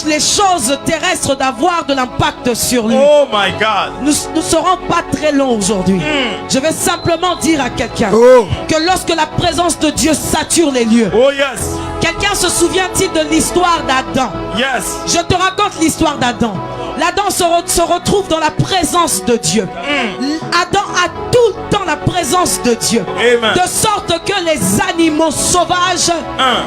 les choses terrestres d'avoir de l'impact sur lui. Oh my God. Nous ne serons pas très longs aujourd'hui. Je vais simplement dire à quelqu'un que lorsque la présence de Dieu sature les lieux. Oh yes. Quelqu'un se souvient-il de l'histoire d'Adam? Yes. Je te raconte l'histoire d'Adam. L'Adam se retrouve dans la présence de Dieu. Adam a tout le temps la présence de Dieu. Amen. De sorte que les animaux sauvages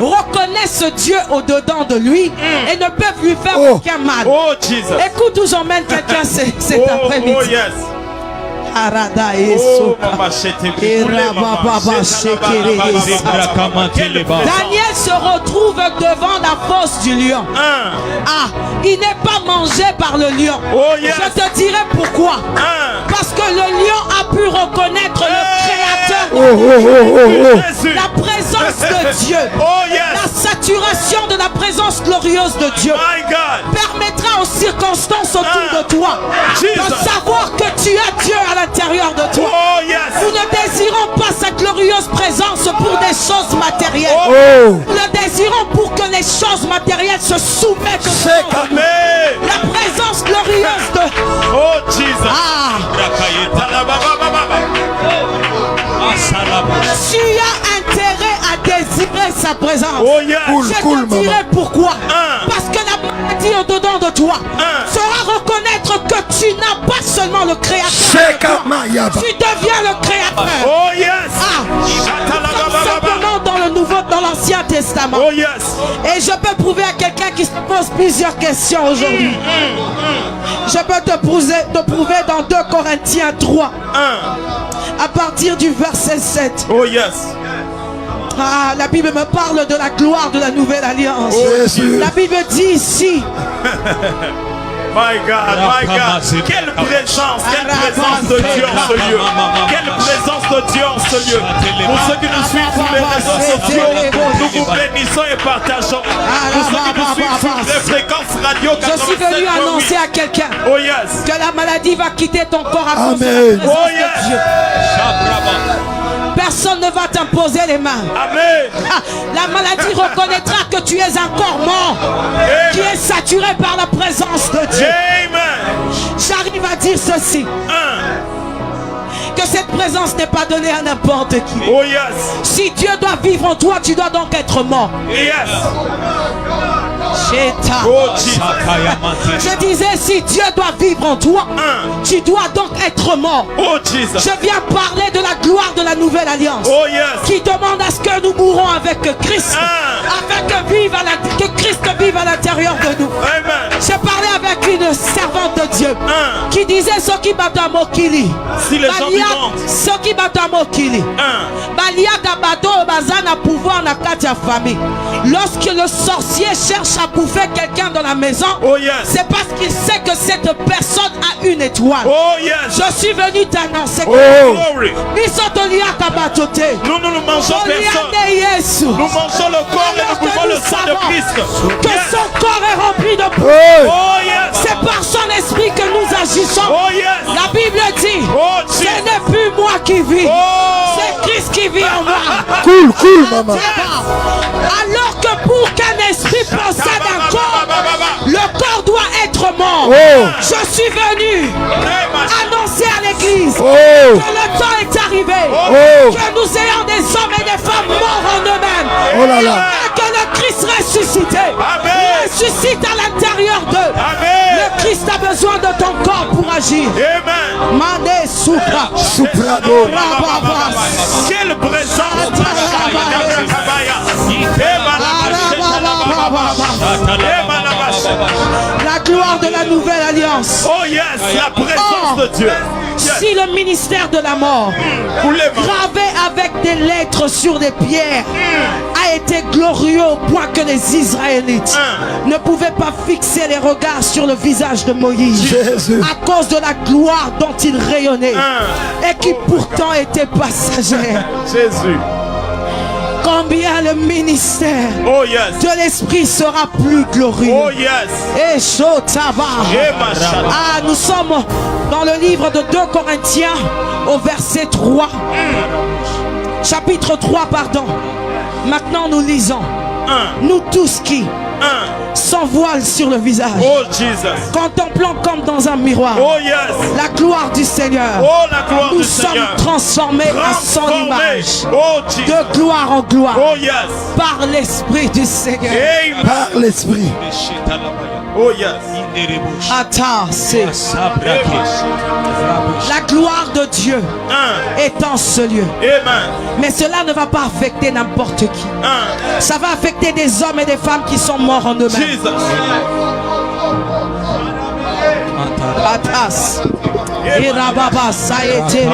reconnaissent Dieu au-dedans de lui et ne peuvent lui faire aucun mal. Oh Jesus. Écoute où j'emmène quelqu'un cet après-midi. Oh yes. Arada et Oh, Soka. maman, j'étais Et brûlé, maman. Rababa, Shekere, Quelle présence. Daniel se retrouve devant la fosse du lion. Ah, il n'est pas mangé par le lion. Oh yes. Je te dirai pourquoi. Parce que le lion a pu reconnaître le Créateur. Jésus. La présence de Dieu. Oh yes. La saturation de la présence glorieuse de Dieu My God. permettra aux circonstances autour de toi de Jesus. savoir que tu as Dieu à l'intérieur de toi. Oh yes. Nous ne désirons pas sa glorieuse présence pour des choses matérielles. Nous le désirons pour que les choses matérielles se soumettent au Seigneur. Amen. La présence glorieuse de... Oh Jesus. Tu as intérêt à désirer sa présence. Oh yes. Je te dirai pourquoi. Parce que la maladie au-dedans de toi saura reconnaître que tu n'as pas seulement le Créateur. Tu deviens le Créateur. Oh yes. Simplement dans l'Ancien Testament. Oh yes. Et je peux prouver à quelqu'un qui se pose plusieurs questions aujourd'hui. Je peux te prouver dans 2 Corinthiens 3 à partir du verset 7. Oh yes. Ah, la Bible me parle de la gloire de la nouvelle alliance. La Bible dit ici. My God, my God. Quelle présence de Dieu en ce lieu. Quelle présence de Dieu en ce lieu. Pour ceux qui nous suivent sur les réseaux sociaux, nous vous bénissons et partageons. Pour ceux qui nous suivent sur les fréquences radio, je suis venu annoncer à quelqu'un que la maladie va quitter ton corps à cause de la présence de Dieu. Personne ne va t'imposer les mains. Amen. La maladie reconnaîtra que tu es un corps mort qui est saturé par la présence de Dieu. Amen. J'arrive à dire ceci. Que cette présence n'est pas donnée à n'importe qui. Oh yes. Si Dieu doit vivre en toi, tu dois donc être mort. Yes. Oh, je disais, si Dieu doit vivre en toi, tu dois donc être mort. Oh Jesus. Je viens parler de la gloire de la nouvelle alliance. Oh yes. Qui demande à ce que nous mourons avec Christ, afin que Christ vive à l'intérieur de nous. Amen. J'ai parlé avec une servante de Dieu qui disait ce qui bat à Mokili. Si les gens ce qui bat à Mokili. Pouvoir na katia famille. Lorsque le sorcier cherche à bouffer quelqu'un dans la maison, c'est parce qu'il sait que cette personne a une étoile. Oh yes. Je suis venu t'annoncer que Glory. Nous ne mangeons personne. Nous mangeons le corps et nous buvons le sang de Christ. Que son corps est rempli de pouvoir. Oh yes. C'est par son esprit que nous agissons. Oh yes. La Bible dit, ce n'est plus moi qui vis, c'est Christ qui vit en moi. Cool, maman. Alors que pour qu'un esprit possède un corps, le corps doit être mort. Je suis venu annoncer à l'église que le temps est arrivé, que nous ayons des hommes et des femmes morts en eux-mêmes, et que le Christ ressuscité ressuscite à l'intérieur d'eux. Le Christ a besoin de ton corps pour agir. Amen. Mane supra. Quelle présence. La gloire de la nouvelle alliance. Oh yes, la présence de Dieu. Si le ministère de la mort, gravé avec des lettres sur des pierres, a été glorieux au point que les Israélites ne pouvaient pas fixer les regards sur le visage de Moïse à cause de la gloire dont il rayonnait et qui pourtant était passagère. Jésus. Combien le ministère de l'esprit sera plus glorieux. Oh yes. Et nous sommes dans le livre de 2 Corinthiens au verset 3. Chapitre 3, pardon. Maintenant nous lisons. Nous tous qui, sans voile sur le visage, Oh Jesus. contemplant comme dans un miroir Oh yes. la gloire du Seigneur. Oh la gloire Nous du sommes Seigneur. transformés à son Transformé. image, Oh Jesus. de gloire en gloire, Oh yes. par l'Esprit du Seigneur. Amen. Par l'Esprit. Oh yes. Attends, c'est la gloire de Dieu est en ce lieu. Amen. Mais cela ne va pas affecter n'importe qui. Ça va affecter des hommes et des femmes qui sont morts en eux-mêmes. Jesus. Atas. Irababa ça a été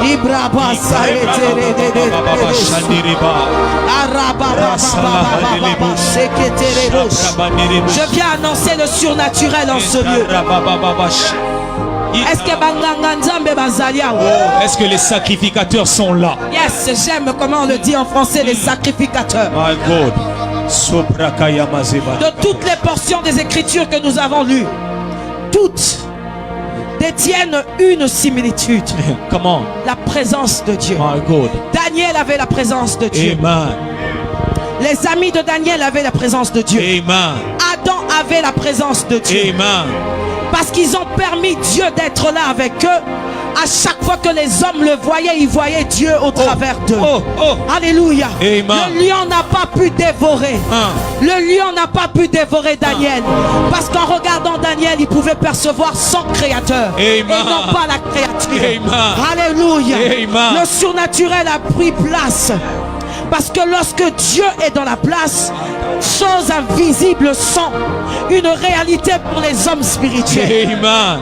Ibraba ça a été je viens annoncer le surnaturel en ce lieu. Est-ce que les sacrificateurs sont là? Yes, j'aime comment on le dit en français, les sacrificateurs. My God. De toutes les portions des Écritures que nous avons lues, toutes détiennent une similitude. Comment? La présence de Dieu. My God. Daniel avait la présence de Dieu. Amen. Les amis de Daniel avaient la présence de Dieu. Amen. Adam avait la présence de Dieu. Amen. Parce qu'ils ont permis Dieu d'être là avec eux. À chaque fois que les hommes le voyaient, ils voyaient Dieu au travers d'eux. Alléluia. Amen. Le lion n'a pas pu dévorer. Le lion n'a pas pu dévorer Daniel. Parce qu'en regardant Daniel, il pouvait percevoir son créateur. Amen. Et non pas la créature. Amen. Alléluia. Amen. Le surnaturel a pris place. Parce que lorsque Dieu est dans la place, choses invisibles sont une réalité pour les hommes spirituels. Amen.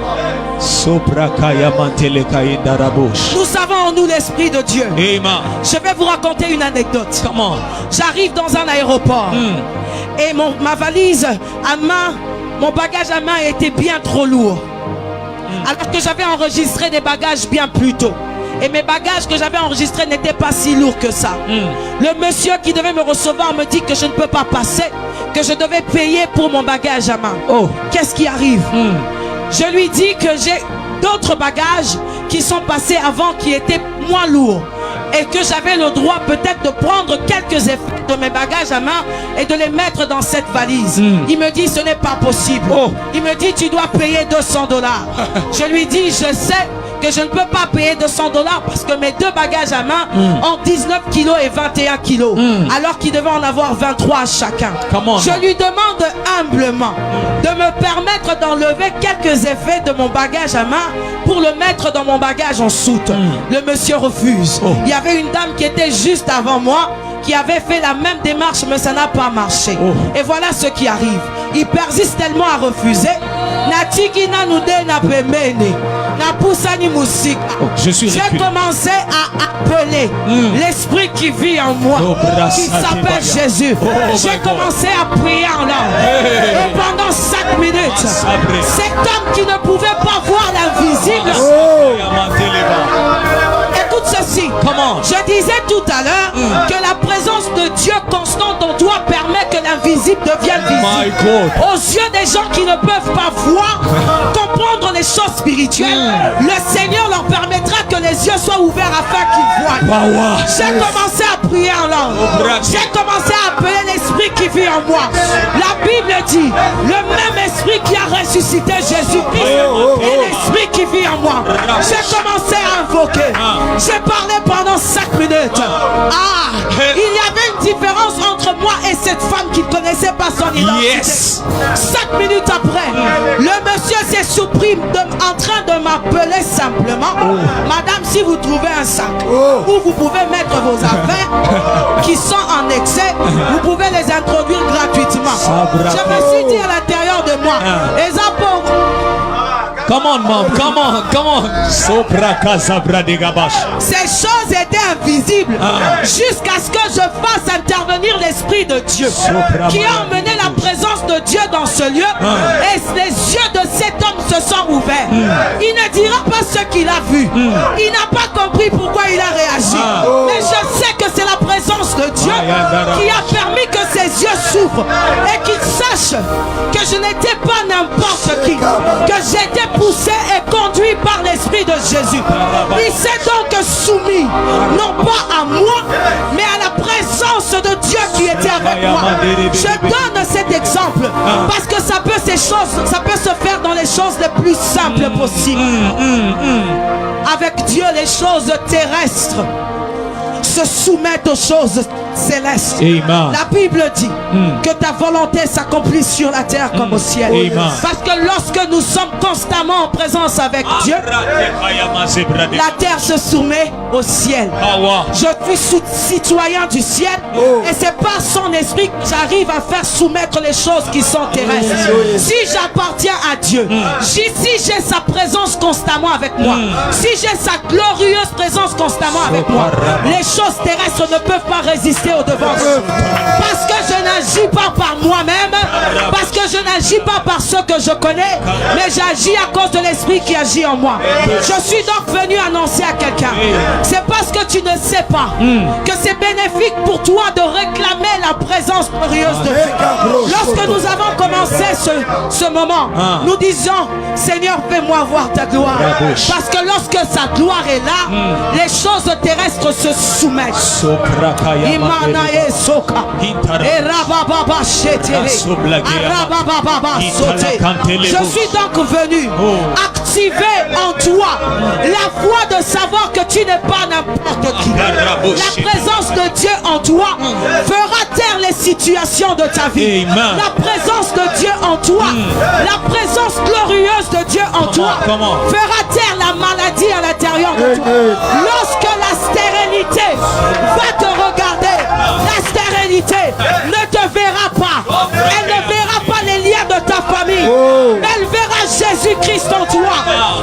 Nous avons en nous l'Esprit de Dieu. Amen. Je vais vous raconter une anecdote. Comment? J'arrive dans un aéroport et ma valise à main, mon bagage à main était bien trop lourd. Alors que j'avais enregistré des bagages bien plus tôt. Et mes bagages que j'avais enregistrés n'étaient pas si lourds que ça. Le monsieur qui devait me recevoir me dit que je ne peux pas passer, que je devais payer pour mon bagage à main. Qu'est-ce qui arrive? Je lui dis que j'ai d'autres bagages qui sont passés avant, qui étaient moins lourds. Et que j'avais le droit peut-être de prendre quelques effets de mes bagages à main et de les mettre dans cette valise. Il me dit ce n'est pas possible. Il me dit tu dois payer $200. Je lui dis je sais que je ne peux pas payer $200 parce que mes deux bagages à main ont 19 kilos et 21 kilos. Alors qu'il devait en avoir 23 à chacun. Je lui demande humblement de me permettre d'enlever quelques effets de mon bagage à main pour le mettre dans mon bagage en soute. Le monsieur refuse. Il y avait une dame qui était juste avant moi qui avait fait la même démarche, mais ça n'a pas marché. Et voilà ce qui arrive. Il persiste tellement à refuser. J'ai commencé à appeler l'esprit qui vit en moi, qui s'appelle Jésus. J'ai commencé à prier en langue. Et pendant 5 minutes, cet homme qui ne pouvait pas voir l'invisible, écoute ceci. Je disais tout à l'heure que la présence de Dieu constante en toi permet que l'invisible devienne visible. Aux yeux des gens qui ne peuvent pas voir, comprendre les choses spirituelles, le Seigneur leur permettra que les yeux soient ouverts afin qu'ils voient. J'ai commencé à prier en langue. J'ai commencé à appeler l'esprit qui vit en moi. La Bible dit, le même esprit qui a ressuscité Jésus-Christ est l'esprit qui vit en moi. J'ai commencé à invoquer. J'ai parlé pendant 5 minutes. Il y avait une différence entre moi et cette femme qui ne connaissait pas son identité. 5 minutes après, le monsieur s'est surpris en train de m'appeler simplement. Madame, si vous trouvez un sac où vous pouvez mettre vos affaires qui sont en excès, vous pouvez les introduire gratuitement. Je me suis dit à l'intérieur de moi, Come on, mom, come on. Ces choses étaient invisibles jusqu'à ce que je fasse intervenir l'Esprit de Dieu qui a emmené la présence de Dieu dans ce lieu et les yeux de cet homme se sont ouverts. Il ne dira pas ce qu'il a vu. Il n'a pas compris pourquoi il a réagi. Mais je sais que c'est la présence de Dieu qui a permis que ses yeux s'ouvrent et qu'il sache que je n'étais pas n'importe qui, que j'étais poussé et conduit par l'Esprit de Jésus. Il s'est donc soumis non pas à moi mais à la présence de Dieu qui était avec avec moi. Je donne cet exemple parce que ça peut se faire dans les choses les plus simples possibles. Avec Dieu, les choses terrestres se soumettent aux choses célestes. Amen. La Bible dit que ta volonté s'accomplit sur la terre comme au ciel. Amen. Parce que lorsque nous sommes constamment en présence avec Dieu, la terre se soumet au ciel. Je suis citoyen du ciel et c'est par son esprit que j'arrive à faire soumettre les choses qui sont terrestres. Si j'appartiens à Dieu, si j'ai sa présence constamment avec moi, si j'ai sa glorieuse présence constamment avec moi, les choses terrestres ne peuvent pas résister au devant. Parce que je n'agis pas par moi-même, parce que je n'agis pas par ce que je connais, mais j'agis à cause de l'esprit qui agit en moi. Je suis donc venu annoncer à quelqu'un, c'est parce que tu ne sais pas que c'est bénéfique pour toi de réclamer la présence glorieuse de Dieu. Lorsque nous avons commencé ce moment, nous disons, Seigneur, fais-moi voir ta gloire. Parce que lorsque sa gloire est là, les choses terrestres se soumettent. Je suis donc venu activer en toi la foi de savoir que tu n'es pas n'importe qui. La présence de Dieu en toi fera taire les situations de ta vie. La présence de Dieu en toi, la présence glorieuse de Dieu en toi fera taire la maladie à l'intérieur de toi. Lorsque la stérilité va te regarder, la stérilité ne te verra pas. Elle ne verra pas les liens de ta famille. Elle verra Jésus-Christ en toi.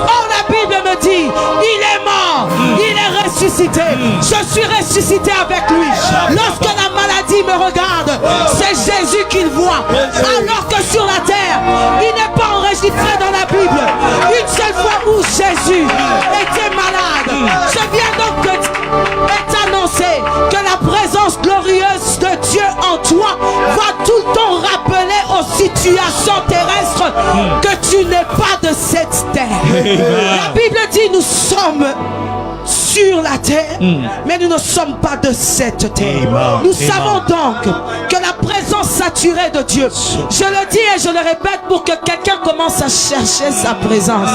Or la Bible me dit, il est mort, il est ressuscité. Je suis ressuscité avec lui. Lorsque la maladie me regarde, c'est Jésus qu'il voit. Alors que sur la terre, il n'est pas enregistré dans la Bible une seule fois où Jésus était malade. Je viens donc de t'annoncer que la présence glorieuse de Dieu en toi va tout le temps rappeler aux situations terrestres que tu n'es pas de cette terre. La Bible dit nous sommes sur la terre, mais nous ne sommes pas de cette terre. Nous savons donc que la présence saturée de Dieu, je le dis et je le répète pour que quelqu'un commence à chercher sa présence.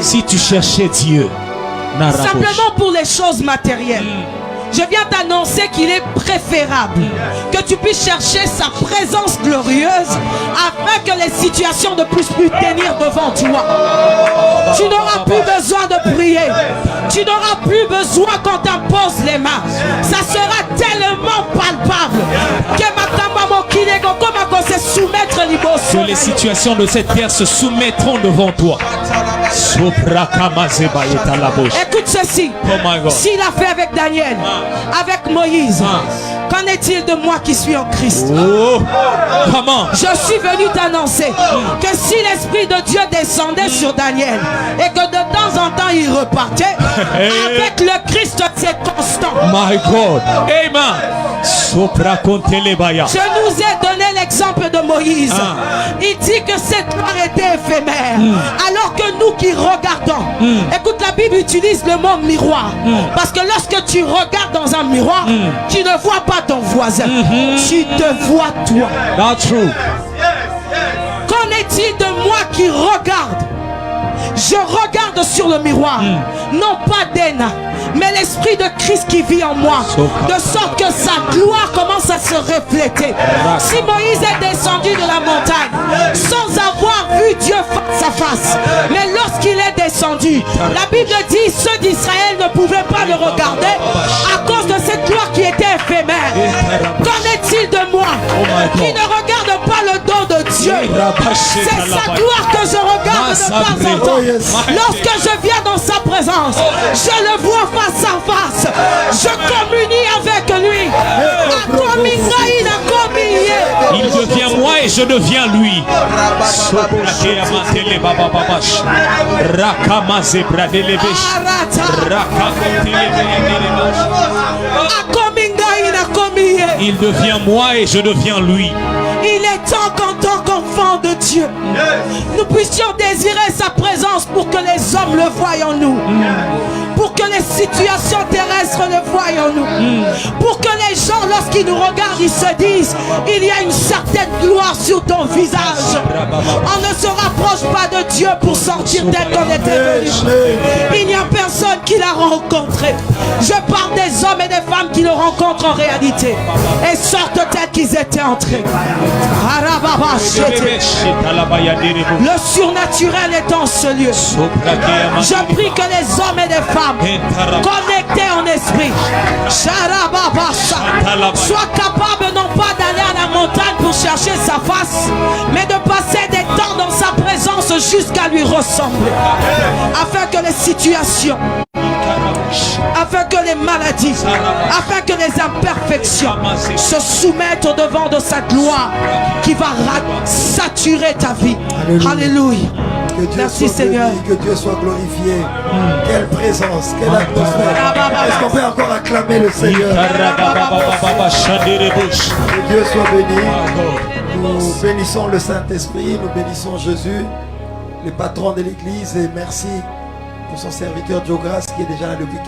Si tu cherchais Dieu, simplement pour les choses matérielles, je viens t'annoncer qu'il est préférable que tu puisses chercher sa présence glorieuse afin que les situations ne puissent plus tenir devant toi. Tu n'auras plus besoin de prier. Tu n'auras plus besoin qu'on t'impose les mains. Ça sera tellement palpable que les situations de cette terre se soumettront devant toi. Écoute ceci. S'il a fait avec Daniel, avec Moïse, qu'en est-il de moi qui suis en Christ? Comment? Je suis venu t'annoncer que si l'Esprit de Dieu descendait sur Daniel et que de temps en temps il repartait, avec le Christ c'est constant. My God. Amen. Je nous ai donné l'exemple de Moïse. Il dit que cette gloire était éphémère. Alors que nous qui regardons, écoute, la Bible utilise le mot miroir. Parce que lorsque tu regardes dans un miroir, tu ne vois pas ton voisin. Tu te vois toi. That's true. Qu'en est-il de moi qui regarde? Je regarde sur le miroir, non pas d'Ena, mais l'Esprit de Christ qui vit en moi, de sorte que sa gloire commence à se refléter. Si Moïse est descendu de la montagne sans avoir vu Dieu face à face, mais lorsqu'il est descendu, la Bible dit ceux d'Israël ne pouvaient pas le regarder à cause de cette gloire qui était éphémère. Qu'en est-il de moi qui ne regarde pas le don de Dieu? C'est sa gloire que je regarde de temps en temps. Lorsque je viens dans sa présence, je le vois face à face. Je communie avec lui. Il devient moi et je deviens lui. Il devient moi et je deviens lui. Il est temps qu'en tant qu'enfant de Dieu, nous puissions désirer sa présence pour que les hommes le voient en nous. Pour que les situations terrestres le voient en nous. Pour que les gens, lorsqu'ils nous regardent, ils se disent, il y a une certaine gloire sur ton visage. On ne se rapproche pas de Dieu pour sortir tel qu'on était venu. Il n'y a personne qui l'a rencontré. Je parle des hommes et des femmes qui le rencontrent en réalité et sortent tels qu'ils étaient entrés. Le surnaturel est en ce lieu. Je prie que les hommes et les femmes connectés en esprit soient capables non pas d'aller à la montagne pour chercher sa face, mais de passer des temps dans sa présence jusqu'à lui ressembler, afin que les situations, afin que les maladies, afin que les imperfections se soumettent au devant de sa gloire qui va saturer ta vie. Alléluia. Que Dieu Merci soit Seigneur. béni, que Dieu soit glorifié. Quelle présence, quelle atmosphère. Est-ce qu'on peut encore acclamer le Seigneur? Que Dieu soit béni. Nous bénissons le Saint-Esprit, nous bénissons Jésus, le patron de l'Église, et merci pour son serviteur Joe Grace qui est déjà là depuis